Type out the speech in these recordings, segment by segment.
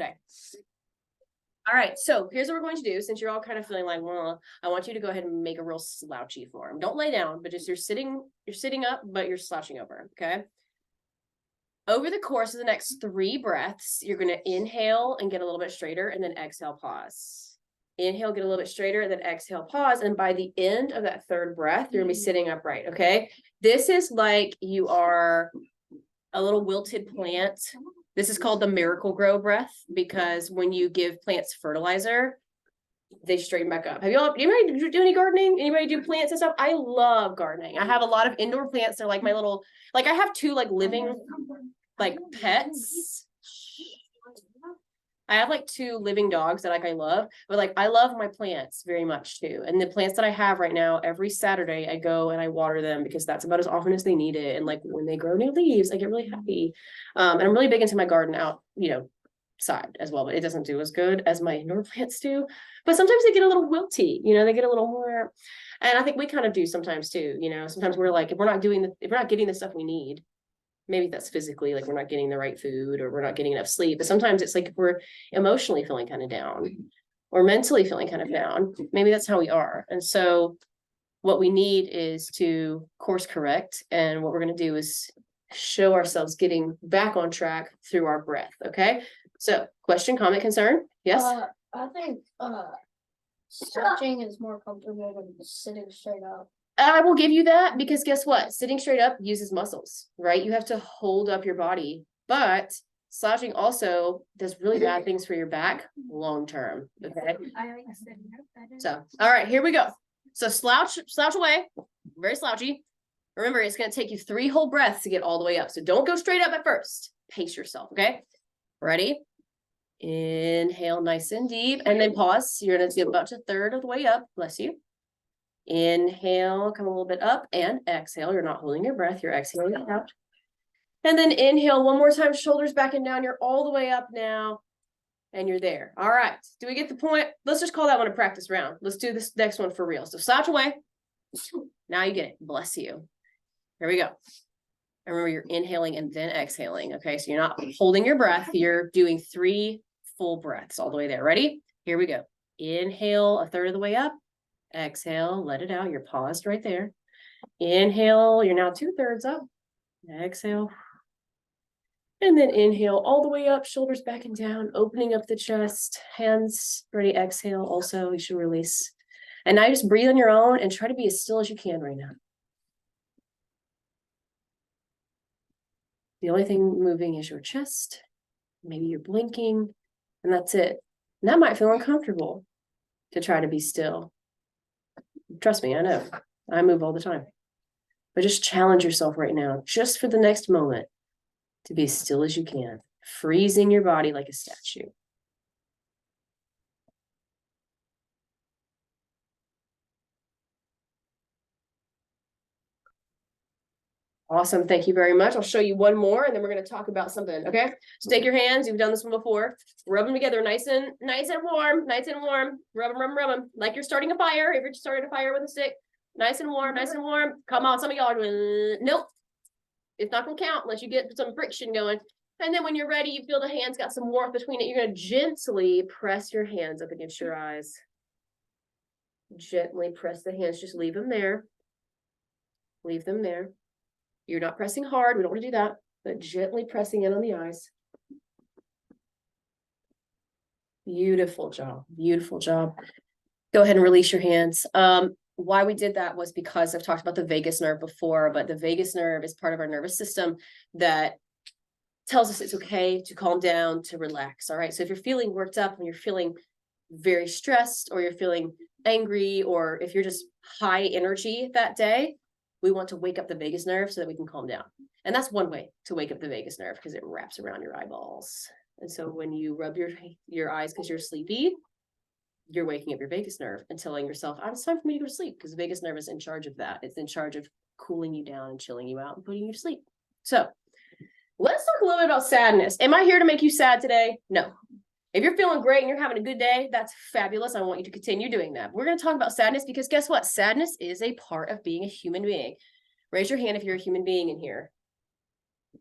today. All right, so here's what we're going to do. Since you're all kind of feeling like, well, I want you to go ahead and make a real slouchy form. Don't lay down, but just you're sitting up, but you're slouching over, okay? Over the course of the next 3 breaths, you're going to inhale and get a little bit straighter, and then exhale, pause. Inhale, get a little bit straighter, then exhale, pause. And by the end of that 3rd breath, you're going to be sitting upright, okay? This is like you are a little wilted plant. This is called the miracle grow breath, because when you give plants fertilizer, they straighten back up. Anybody do any gardening? Anybody do plants and stuff? I love gardening. I have a lot of indoor plants. They're like my little, like I have 2 like living like pets. I have like 2 living dogs that I love, but like I love my plants very much too. And the plants that I have right now, every Saturday I go and I water them because that's about as often as they need it. And like when they grow new leaves, I get really happy. And I'm really big into my garden outside as well, but it doesn't do as good as my indoor plants do. But sometimes they get a little wilty, they get a little more. And I think we kind of do sometimes too. Sometimes we're like, if we're not getting the stuff we need, maybe that's physically, like we're not getting the right food or we're not getting enough sleep. But sometimes it's like if we're emotionally feeling kind of down or mentally feeling kind of down, maybe that's how we are. And so what we need is to course correct. And what we're going to do is show ourselves getting back on track through our breath. Okay. So question, comment, concern? Yes. I think stretching is more comfortable than sitting straight up. I will give you that, because guess what? Sitting straight up uses muscles, right? You have to hold up your body, but slouching also does really bad things for your back long term. Okay. I like sitting up better. So, all right, here we go. So slouch away, very slouchy. Remember, it's going to take you 3 whole breaths to get all the way up. So don't go straight up at first. Pace yourself. Okay. Ready? Inhale nice and deep, and then pause. You're going to get about 1/3 of the way up. Bless you. Inhale, come a little bit up, and exhale. You're not holding your breath. You're exhaling it out. And then inhale one more time, shoulders back and down. You're all the way up now, and you're there. All right. Do we get the point? Let's just call that one a practice round. Let's do this next one for real. So slouch away. Now you get it. Bless you. Here we go. And remember, you're inhaling and then exhaling. Okay, so you're not holding your breath. You're doing 3 full breaths all the way there. Ready? Here we go. Inhale 1/3 of the way up. Exhale, let it out. You're paused right there. Inhale, you're now 2/3 up. Exhale. And then inhale all the way up, shoulders back and down, opening up the chest, hands ready. Exhale. Also, you should release. And now you just breathe on your own and try to be as still as you can right now. The only thing moving is your chest. Maybe you're blinking, and that's it. And that might feel uncomfortable to try to be still. Trust me, I know. I move all the time. But just challenge yourself right now, just for the next moment, to be as still as you can, freezing your body like a statue. Awesome. Thank you very much. I'll show you one more, and then we're going to talk about something. Okay. So take your hands. You've done this one before. Rub them together, nice and warm, nice and warm. Rub them, like you're starting a fire. If you're starting a fire with a stick, nice and warm, nice and warm. Come on, some of y'all are doing, nope. It's not going to count unless you get some friction going. And then when you're ready, you feel the hands got some warmth between it. You're going to gently press your hands up against your eyes. Gently press the hands. Just leave them there. Leave them there. You're not pressing hard. We don't want to do that, but gently pressing in on the eyes. Beautiful job. Beautiful job. Go ahead and release your hands. Why we did that was because I've talked about the vagus nerve before, but the vagus nerve is part of our nervous system that tells us it's okay to calm down, to relax. All right. So if you're feeling worked up, when you're feeling very stressed, or you're feeling angry, or if you're just high energy that day, we want to wake up the vagus nerve so that we can calm down. And that's one way to wake up the vagus nerve, because it wraps around your eyeballs. And so when you rub your eyes because you're sleepy, you're waking up your vagus nerve and telling yourself, it's time for me to go to sleep, because the vagus nerve is in charge of that. It's in charge of cooling you down and chilling you out and putting you to sleep. So let's talk a little bit about sadness. Am I here to make you sad today? No. If you're feeling great and you're having a good day, that's fabulous. I want you to continue doing that. We're going to talk about sadness, because guess what? Sadness is a part of being a human being. Raise your hand if you're a human being in here.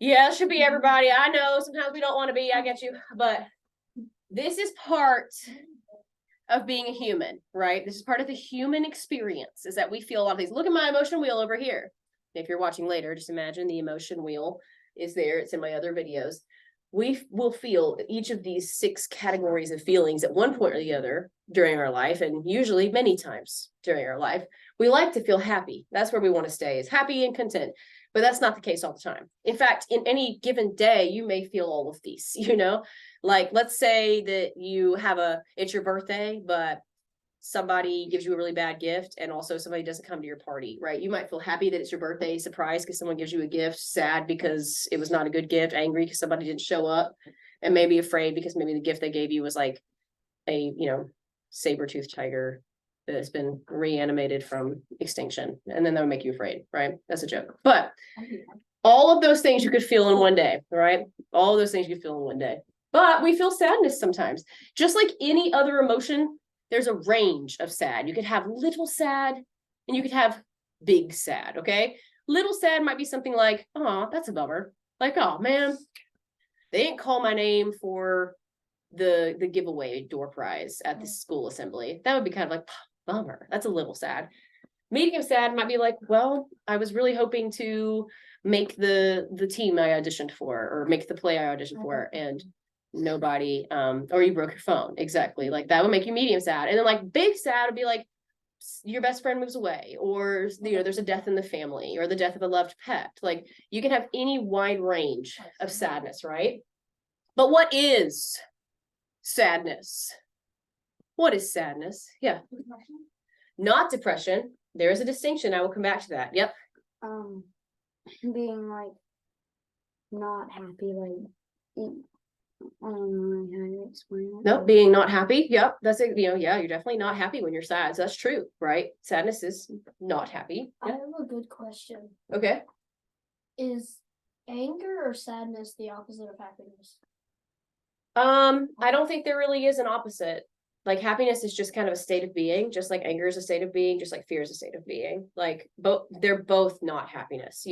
Yeah, it should be everybody. I know sometimes we don't want to be. I get you. But This is part of being a human, right? This is part of the human experience, is that we feel a lot of things. Look at my emotion wheel over here. If you're watching later, just imagine the emotion wheel is there. It's in my other videos. We will feel each of these 6 categories of feelings at one point or the other during our life, and usually many times during our life. We like to feel happy. That's where we want to stay, is happy and content. But that's not the case all the time. In fact, in any given day, you may feel all of these, like let's say that it's your birthday, but somebody gives you a really bad gift, and also somebody doesn't come to your party, right? You might feel happy that it's your birthday, surprised because someone gives you a gift, sad because it was not a good gift, angry because somebody didn't show up, and maybe afraid because maybe the gift they gave you was like a, saber-toothed tiger that's been reanimated from extinction, and then that would make you afraid, right? That's a joke. But all of those things you could feel in one day, right? All of those things you could feel in one day. But we feel sadness sometimes. Just like any other emotion, there's a range of sad. You could have little sad and you could have big sad, okay? Little sad might be something like, oh, that's a bummer. Like, oh man, they didn't call my name for the giveaway door prize at the school assembly. That would be kind of like, bummer. That's a little sad. Medium sad might be like, well, I was really hoping to make the team I auditioned for, or make the play I auditioned for, and nobody, or you broke your phone. Exactly. Like that would make you medium sad. And then like big sad would be like your best friend moves away, or there's a death in the family, or the death of a loved pet. Like you can have any wide range of sadness, right? But what is sadness? What is sadness? Yeah. Not depression. There is a distinction. I will come back to that. Yep. Being like not happy, like I don't know how to explain it. Nope, being not happy. Yep, that's it. Yeah, you're definitely not happy when you're sad. So that's true, right? Sadness is not happy. I Yeah. have a good question. Okay. Is anger or sadness the opposite of happiness? I don't think there really is an opposite. Like happiness is just kind of a state of being, just like anger is a state of being, just like fear is a state of being. Like they're both not happiness,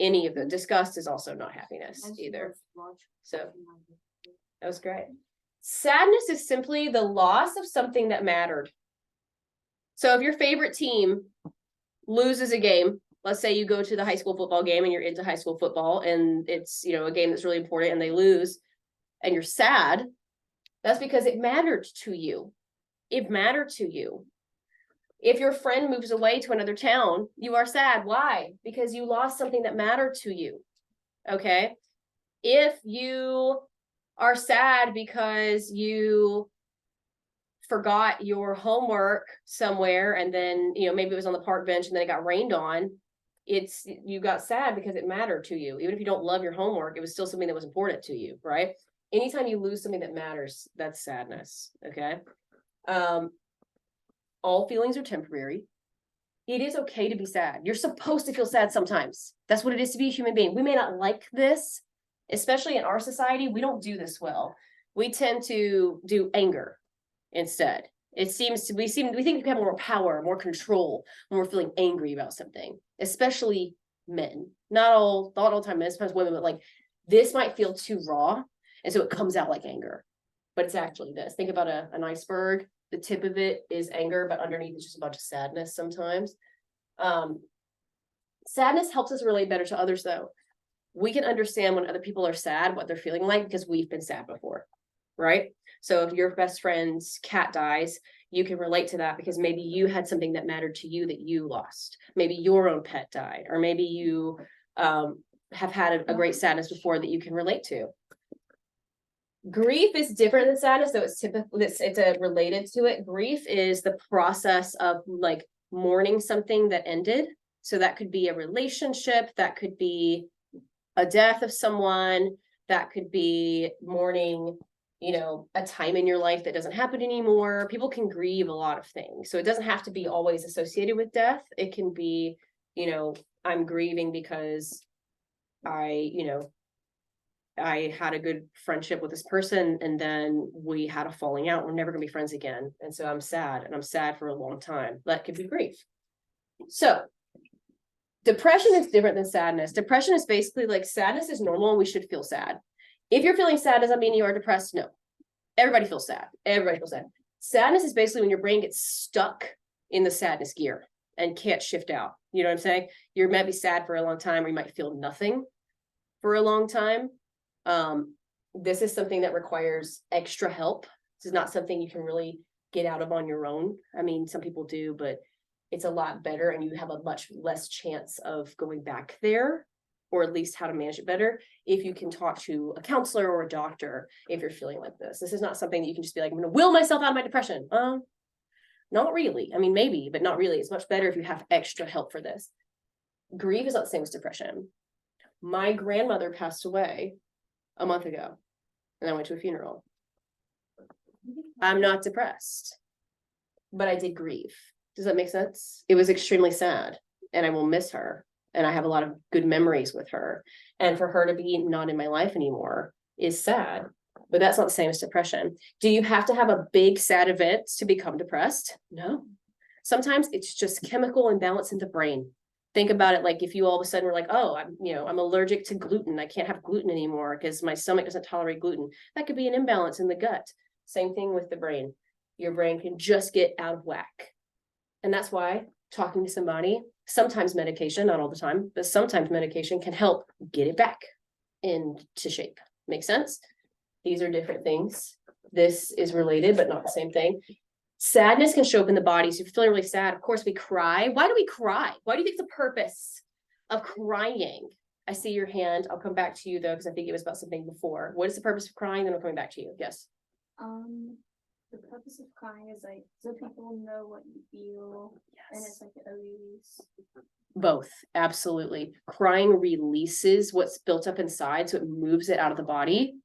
Any of them. Disgust is also not happiness either. So that was great. Sadness is simply the loss of something that mattered. So if your favorite team loses a game, let's say you go to the high school football game and you're into high school football, and it's, a game that's really important and they lose and you're sad, that's because it mattered to you. It mattered to you. If your friend moves away to another town, you are sad. Why? Because you lost something that mattered to you. Okay. If you are sad because you forgot your homework somewhere, and then, maybe it was on the park bench and then it got rained on, you got sad because it mattered to you. Even if you don't love your homework, it was still something that was important to you, right? Anytime you lose something that matters, that's sadness. Okay. All feelings are temporary. It is okay to be sad. You're supposed to feel sad sometimes. That's what it is to be a human being. We may not like this, especially in our society. We don't do this well. We tend to do anger instead. We think we have more power, more control when we're feeling angry about something, especially men. Not all the time, men, sometimes women, but like this might feel too raw. And so it comes out like anger, but it's actually this. Think about an iceberg. The tip of it is anger, but underneath is just a bunch of sadness sometimes. Sadness helps us relate better to others, though. We can understand when other people are sad, what they're feeling like, because we've been sad before, right? So if your best friend's cat dies, you can relate to that because maybe you had something that mattered to you that you lost. Maybe your own pet died, or maybe you have had a great sadness before that you can relate to. Grief is different than sadness, though it's related to it. Grief is the process of like mourning something that ended. So that could be a relationship, that could be a death of someone, that could be mourning, a time in your life that doesn't happen anymore. People can grieve a lot of things. So it doesn't have to be always associated with death. It can be, I'm grieving because I had a good friendship with this person, and then we had a falling out. We're never going to be friends again. And so I'm sad, and I'm sad for a long time. That could be grief. So depression is different than sadness. Depression is basically like sadness is normal and we should feel sad. If you're feeling sad, does that mean you are depressed? No. Everybody feels sad. Everybody feels sad. Sadness is basically when your brain gets stuck in the sadness gear and can't shift out. You know what I'm saying? You might be sad for a long time, or you might feel nothing for a long time. This is something that requires extra help. This is not something you can really get out of on your own. I mean, some people do, but it's a lot better, and you have a much less chance of going back there, or at least how to manage it better, if you can talk to a counselor or a doctor if you're feeling like this. This is not something that you can just be like, I'm going to will myself out of my depression. Not really. I mean, maybe, but not really. It's much better if you have extra help for this. Grief is not the same as depression. My grandmother passed away a month ago, and I went to a funeral. I'm not depressed, but I did grieve. Does that make sense? It was extremely sad, and I will miss her. And I have a lot of good memories with her. And for her to be not in my life anymore is sad, but that's not the same as depression. Do you have to have a big sad event to become depressed? No. Sometimes it's just chemical imbalance in the brain. Think about it like if you all of a sudden were like, oh, I'm allergic to gluten. I can't have gluten anymore because my stomach doesn't tolerate gluten. That could be an imbalance in the gut. Same thing with the brain. Your brain can just get out of whack. And that's why talking to somebody, sometimes medication, not all the time, but sometimes medication can help get it back into shape. Make sense? These are different things. This is related, but not the same thing. Sadness can show up in the body. So if you're feeling really sad, of course we cry. Why do we cry? Why do you think the purpose of crying? I see your hand. I'll come back to you though, because I think it was about something before. What is the purpose of crying? Then I'm coming back to you. Yes. The purpose of crying is like so people know what you feel, yes. And it's like a release. Both, absolutely. Crying releases what's built up inside, so it moves it out of the body,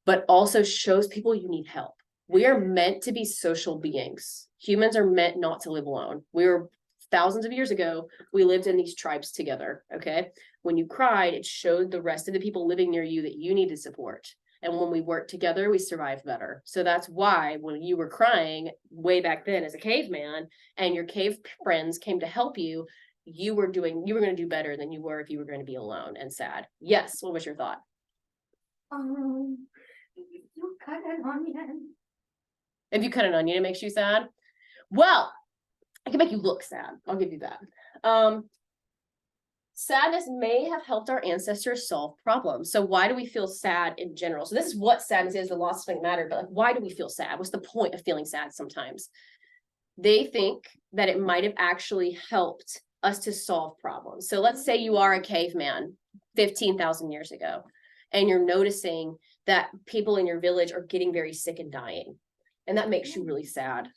but also shows people you need help. We are meant to be social beings. Humans are meant not to live alone. We were thousands of years ago, we lived in these tribes together, okay? When you cried, it showed the rest of the people living near you that you needed support. And when we worked together, we survived better. So that's why when you were crying way back then as a caveman and your cave friends came to help you, you were going to do better than you were if you were going to be alone and sad. Yes. What was your thought? You cut an onion. If you cut an onion, it makes you sad. Well, I can make you look sad. I'll give you that. Sadness may have helped our ancestors solve problems. So why do we feel sad in general? So this is what sadness is, the loss of something matter, but like, why do we feel sad? What's the point of feeling sad sometimes? They think that it might have actually helped us to solve problems. So let's say you are a caveman 15,000 years ago, and you're noticing that people in your village are getting very sick and dying. And that makes you really sad.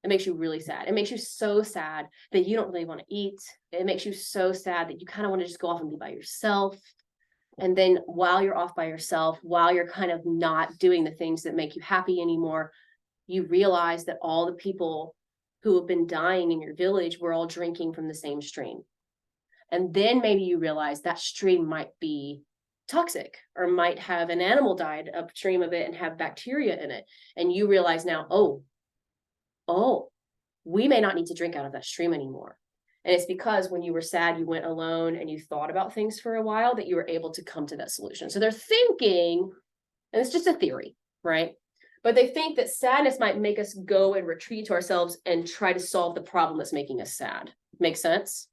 It makes you really sad. It makes you so sad that you don't really want to eat. It makes you so sad that you kind of want to just go off and be by yourself. And then while you're off by yourself, while you're kind of not doing the things that make you happy anymore, you realize that all the people who have been dying in your village were all drinking from the same stream. And then maybe you realize that stream might be toxic or might have an animal died upstream of it and have bacteria in it. And you realize now, oh, we may not need to drink out of that stream anymore. And it's because when you were sad, you went alone and you thought about things for a while that you were able to come to that solution. So they're thinking, and it's just a theory, right? But they think that sadness might make us go and retreat to ourselves and try to solve the problem that's making us sad. Make sense?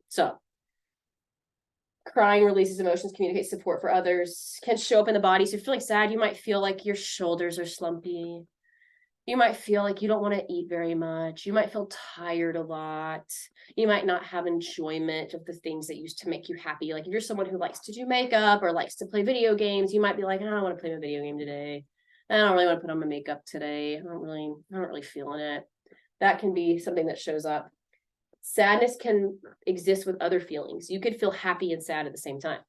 So crying releases emotions, communicates support for others, can show up in the body. So if you're feeling sad, you might feel like your shoulders are slumpy. You might feel like you don't want to eat very much. You might feel tired a lot. You might not have enjoyment of the things that used to make you happy. Like if you're someone who likes to do makeup or likes to play video games, you might be like, I don't want to play my video game today. I don't really want to put on my makeup today. I'm not really feeling it. That can be something that shows up. Sadness can exist with other feelings. You could feel happy and sad at the same time,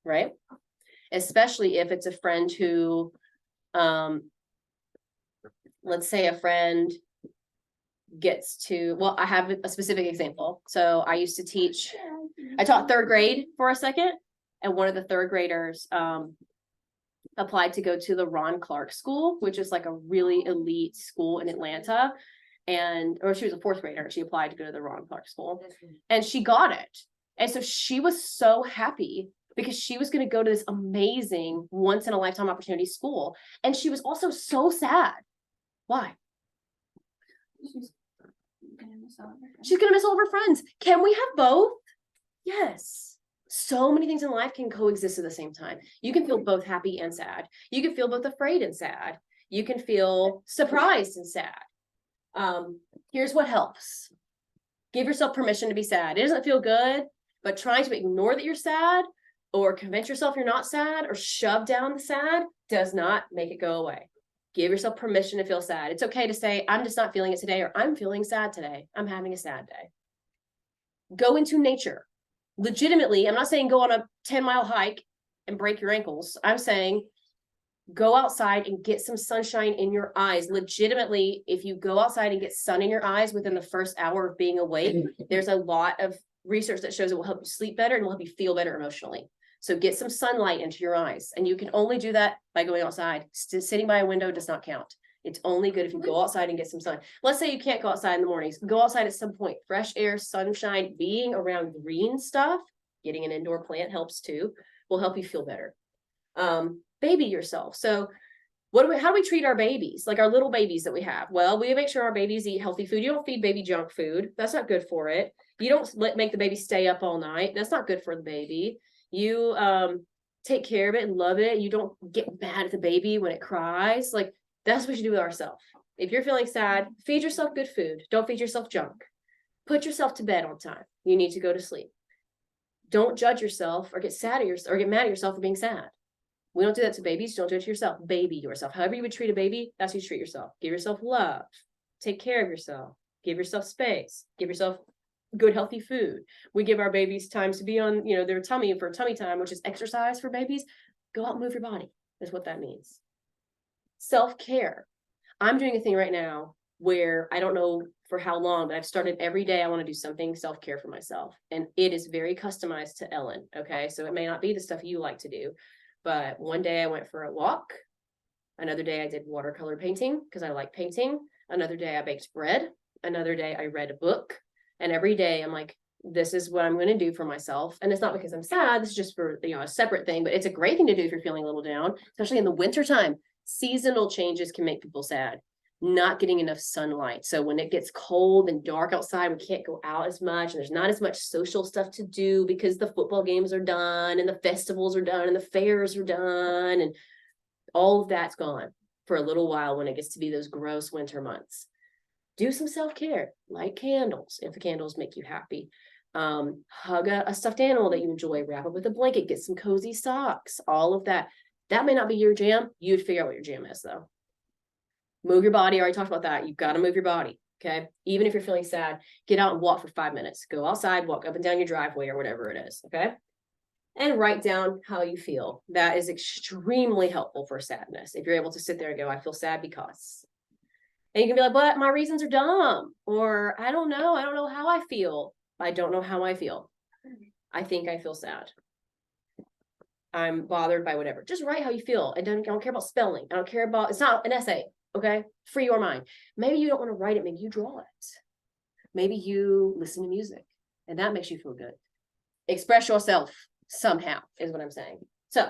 right? Especially if it's a friend who, let's say a friend gets to, well, I have a specific example. So I used to teach, I taught third grade for a second, and one of the third graders applied to go to the Ron Clark School, which is like a really elite school in Atlanta. Or she was a fourth grader. She applied to go to the Ron Clark School and she got it. And so she was so happy because she was going to go to this amazing once in a lifetime opportunity school. And she was also so sad. Why? She's going to miss all of her friends. Can we have both? Yes. So many things in life can coexist at the same time. You can feel both happy and sad. You can feel both afraid and sad. You can feel surprised and sad. Here's what helps. Give yourself permission to be sad. It doesn't feel good, but trying to ignore that you're sad or convince yourself you're not sad or shove down the sad does not make it go away. Give yourself permission to feel sad. It's okay to say, I'm just not feeling it today, or I'm feeling sad today. I'm having a sad day. Go into nature. Legitimately, I'm not saying go on a 10-mile hike and break your ankles. I'm saying go outside and get some sunshine in your eyes. Legitimately, if you go outside and get sun in your eyes within the first hour of being awake, there's a lot of research that shows it will help you sleep better and will help you feel better emotionally. So get some sunlight into your eyes. And you can only do that by going outside. Sitting by a window does not count. It's only good if you go outside and get some sun. Let's say you can't go outside in the mornings. Go outside at some point. Fresh air, sunshine, being around green stuff, getting an indoor plant helps too, will help you feel better. Baby yourself. So how do we treat our babies? Like our little babies that we have? Well, we make sure our babies eat healthy food. You don't feed baby junk food. That's not good for it. You don't make the baby stay up all night. That's not good for the baby. You take care of it and love it. You don't get mad at the baby when it cries. Like, that's what you do with ourselves. If you're feeling sad, feed yourself good food. Don't feed yourself junk. Put yourself to bed on time. You need to go to sleep. Don't judge yourself or get sad at yourself or get mad at yourself for being sad. We don't do that to babies. Don't do it to yourself. Baby yourself. However you would treat a baby, that's how you treat yourself. Give yourself love. Take care of yourself. Give yourself space. Give yourself good, healthy food. We give our babies times to be on, their tummy for tummy time, which is exercise for babies. Go out and move your body is what that means. Self-care. I'm doing a thing right now where I don't know for how long, but I've started every day. I want to do something self-care for myself. And it is very customized to Ellen. Okay. So it may not be the stuff you like to do, but one day I went for a walk. Another day I did watercolor painting because I like painting. Another day I baked bread. Another day I read a book. And every day I'm like, this is what I'm going to do for myself. And it's not because I'm sad. This is just for, a separate thing, but it's a great thing to do if you're feeling a little down, especially in the wintertime. Seasonal changes can make people sad. Not getting enough sunlight. So when it gets cold and dark outside, we can't go out as much. And there's not as much social stuff to do because the football games are done and the festivals are done and the fairs are done. And all of that's gone for a little while when it gets to be those gross winter months. Do some self-care, light candles if the candles make you happy. Hug a stuffed animal that you enjoy, wrap it with a blanket, get some cozy socks, all of that. That may not be your jam. You'd figure out what your jam is though. Move your body. I already talked about that. You've got to move your body. Okay. Even if you're feeling sad, get out and walk for 5 minutes. Go outside, walk up and down your driveway or whatever it is. Okay. And write down how you feel. That is extremely helpful for sadness. If you're able to sit there and go, I feel sad because. And you can be like, but my reasons are dumb. Or I don't know. I don't know how I feel. I don't know how I feel. I think I feel sad. I'm bothered by whatever. Just write how you feel. I don't care about spelling. I don't care about, it's not an essay. Okay. Free your mind. Maybe you don't want to write it. Maybe you draw it. Maybe you listen to music and that makes you feel good. Express yourself somehow is what I'm saying. So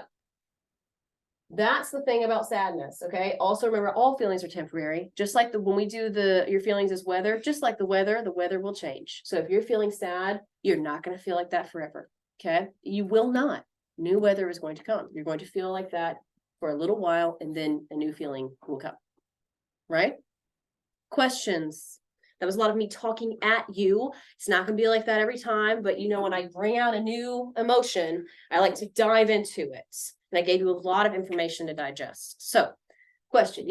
that's the thing about sadness. Okay. Also remember all feelings are temporary. Just like when we do your feelings as weather, just like the weather will change. So if you're feeling sad, you're not going to feel like that forever. Okay. You will not. New weather is going to come. You're going to feel like that for a little while and then a new feeling will come. Right? Questions. That was a lot of me talking at you. It's not going to be like that every time, but when I bring out a new emotion, I like to dive into it. And I gave you a lot of information to digest. So, question.